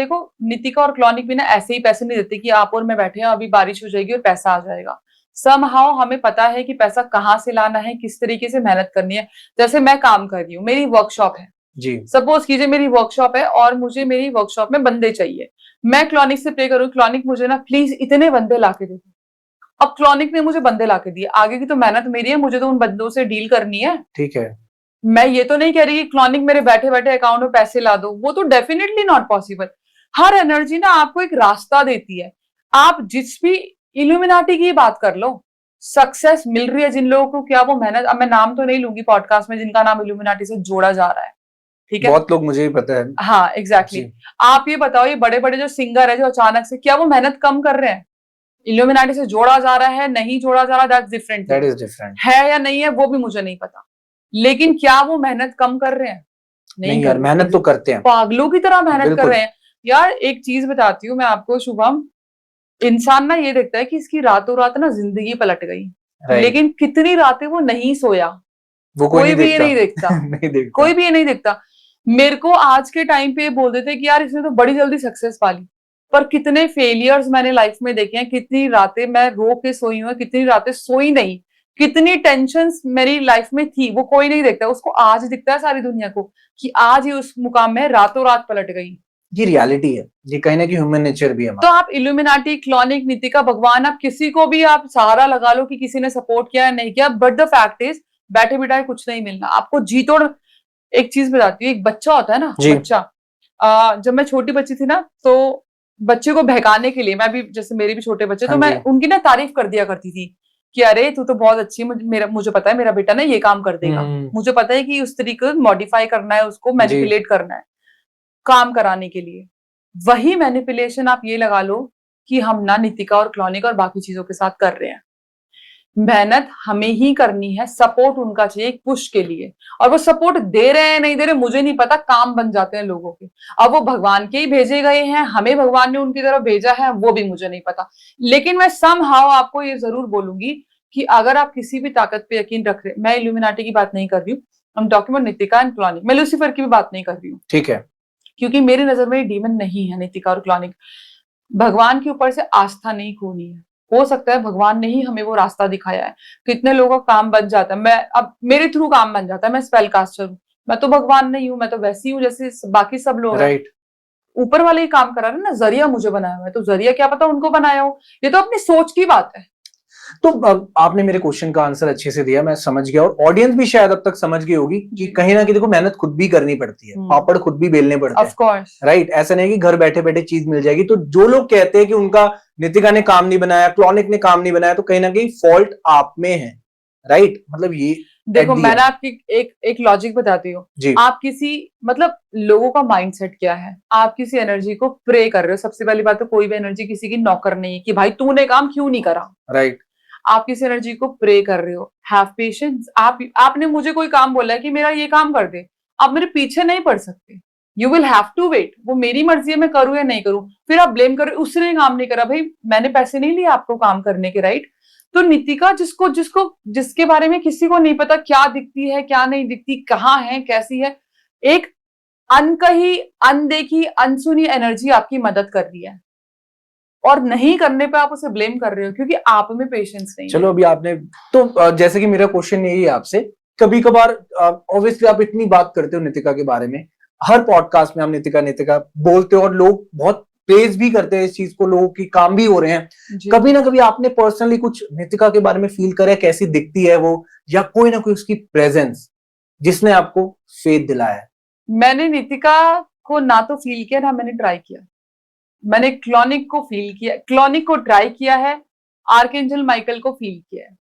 देखो, नितिका और क्लॉनिक भी ना ऐसे ही पैसे नहीं देते कि आप और मैं बैठे हैं अभी बारिश हो जाएगी और पैसा आ जाएगा। समहाउ हमें पता है कि पैसा कहाँ से लाना है, किस तरीके से मेहनत करनी है। जैसे मैं काम कर रही हूँ, मेरी वर्कशॉप है जी। सपोज कीजिए, मेरी वर्कशॉप है और मुझे मेरी वर्कशॉप में बंदे चाहिए। मैं क्लॉनिक से पे करूँ, क्लॉनिक मुझे ना प्लीज इतने बंदे लाके दे दो। अब क्लॉनिक ने मुझे बंदे लाके दिए, आगे की तो मेहनत मेरी है, मुझे तो उन बंदों से डील करनी है। ठीक है। मैं ये तो नहीं कह रही कि क्लॉनिक मेरे बैठे बैठे अकाउंट में पैसे ला दो, वो तो definitely not possible. Her energy ना आपको एक रास्ता देती है। आप जिस भी इल्यूमिनाटी की बात कर लो, सक्सेस मिल रही है जिन लोगों को, क्या वो मेहनत, अब मैं नाम तो नहीं लूंगी पॉडकास्ट में जिनका नाम इल्यूमिनाटी से जोड़ा जा रहा है, ठीक है। बहुत लोग, मुझे भी पता है। हाँ एग्जैक्टली जी। आप ये बताओ, ये बड़े बड़े जो सिंगर है जो अचानक से, क्या वो मेहनत कम कर रहे हैं? इल्यूमिनाटी से जोड़ा जा रहा है, नहीं जोड़ा जा रहा, that's different that thing. Is different. है या नहीं है वो भी मुझे नहीं पता, लेकिन क्या वो मेहनत कम कर रहे हैं? नहीं नहीं कर यार, रहे, मेहनत तो करते हैं। पागलों की तरह मेहनत कर बिल्कुल। रहे हैं। यार एक चीज बताती हूँ मैं आपको शुभम, इंसान ना ये देखता है कि इसकी रातों रात ना जिंदगी पलट गई, राइट। लेकिन कितनी रातें वो नहीं सोया, वो कोई कोई नहीं भी ये देखता। नहीं देखता। नहीं देखता। कोई भी ये नहीं देखता। मेरे को आज के टाइम पे बोल देते कि यार इसने तो बड़ी जल्दी सक्सेस पा ली, पर कितने फेलियर्स मैंने लाइफ में देखे हैं, कितनी रातें मैं रो के सोई हूँ, कितनी रातें सोई नहीं, कितनी टेंशन्स मेरी लाइफ में थी, वो कोई नहीं देखता। उसको आज दिखता है सारी दुनिया को कि आज ये उस मुकाम में रातों रात पलट गई। ये रियलिटी है, ये कहीं ना कहीं ह्यूमन नेचर भी है तो हमारा। आप इल्यूमिनाटी, क्लॉनिक, नितिका, भगवान, आप किसी को भी आप सहारा लगा लो कि किसी ने सपोर्ट किया या नहीं किया, बट द फैक्ट इज बैठे बिठाए कुछ नहीं मिलना आपको, जी तोड़। एक चीज बताती हूँ, एक बच्चा होता है ना, जी। बच्चा, जब मैं छोटी बच्ची थी ना, तो बच्चे को बहकाने के लिए, मैं भी जैसे मेरे भी छोटे बच्चे, हाँ तो जी। मैं उनकी ना तारीफ कर दिया करती थी कि अरे तू तो बहुत अच्छी है, मुझे पता है मेरा बेटा ना ये काम कर देगा, हम्म। मुझे पता है कि उस तरीके मॉडिफाई करना है, उसको जी। मैनिपुलेट करना है काम कराने के लिए। वही मैनिपुलेशन आप ये लगा लो कि हम ना नितिका और क्लॉनिक और बाकी चीजों के साथ कर रहे हैं। मेहनत हमें ही करनी है, सपोर्ट उनका चाहिए एक पुश के लिए, और वो सपोर्ट दे रहे हैं नहीं दे रहे मुझे नहीं पता, काम बन जाते हैं लोगों के। अब वो भगवान के ही भेजे गए हैं, हमें भगवान ने उनकी तरफ भेजा है, वो भी मुझे नहीं पता। लेकिन मैं समहाउ आपको ये जरूर बोलूंगी कि अगर आप किसी भी ताकत पे यकीन रख रहे, मैं इल्यूमिनाटी की बात नहीं कर रही हूँ, हम डॉक्यूमेंट नितिका एंड क्लॉनिक, मैं लूसीफर की भी बात नहीं कर रही हूँ, ठीक है। क्योंकि मेरी नजर में डीमन नहीं है नितिका और क्लॉनिक। भगवान के ऊपर से आस्था नहीं खोनी है। हो सकता है भगवान ने ही हमें वो रास्ता दिखाया है, कितने लोगों का काम बन जाता है, मैं अब मेरे थ्रू काम बन जाता है, मैं स्पेल कास्टर हूँ, मैं तो भगवान नहीं हूँ, मैं तो वैसी हूँ जैसे बाकी सब लोग हैं। राइट। ऊपर वाले ही काम करा रहे हैं ना, जरिया मुझे बनाया हुआ है, तो जरिया क्या पता उनको बनाया हो, ये तो अपनी सोच की बात है। तो अब आपने मेरे क्वेश्चन का आंसर अच्छे से दिया, मैं समझ गया, और ऑडियंस भी शायद अब तक समझ गई होगी कि कहीं ना कहीं देखो, मेहनत खुद भी करनी पड़ती है, पापड़ खुद भी बेलने पड़ते ऑफ हैं। कोर्स। राइट। ऐसा नहीं है कि घर बैठे बैठे चीज मिल जाएगी। तो जो लोग कहते हैं कि उनका नितिका ने काम नहीं बनाया, क्लॉनिक ने काम नहीं बनाया, तो कहीं ना कहीं फॉल्ट आप में है। राइट, मतलब ये देखो एट दी मैंने एंड। आपकी एक लॉजिक बताती हूँ। जी। आप किसी, मतलब लोगों का माइंडसेट क्या है, आप किसी एनर्जी को प्रे कर रहे हो, सबसे पहली बात तो कोई भी एनर्जी किसी की नौकर नहीं है कि भाई तूने काम क्यों नहीं करा। राइट। आप किसी एनर्जी को प्रे कर रहे हो, हैव पेशेंस। आपने मुझे कोई काम बोला है कि मेरा ये काम कर दे, आप मेरे पीछे नहीं पड़ सकते, you will have to wait, वो मेरी मर्जी है मैं करूं या नहीं करूं। फिर आप ब्लेम करो उसने काम नहीं करा, भाई मैंने पैसे नहीं लिए आपको काम करने के, राइट। तो नितिका, जिसको जिसको जिसके बारे में किसी को नहीं पता क्या दिखती है क्या नहीं दिखती, कहाँ है कैसी है, एक अनकही, अनदेखी, अनसुनी एनर्जी आपकी मदद कर रही है, और नहीं करने पे आप उसे ब्लेम कर रहे हो क्योंकि आप में पेशेंस नहीं है। चलो अभी आपने, तो जैसे कि मेरा क्वेश्चन यही है आपसे, कभी कभार ऑब्वियसली आप इतनी बात करते हो नितिका के बारे में, हर पॉडकास्ट में आप नितिका नितिका बोलते हो और लोग बहुत प्रेज भी करते हैं इस चीज को, लोगों की काम भी हो रहे हैं। कभी ना कभी आपने पर्सनली कुछ नितिका के बारे में फील करा, कैसी दिखती है वो, या कोई ना कोई उसकी प्रेजेंस जिसने आपको फेथ दिलाया है? मैंने नितिका को ना तो फील किया ना मैंने ट्राई किया, मैंने क्लॉनिक को फील किया, क्लॉनिक को ट्राई किया है, आर्कएंजल माइकल को फील किया है।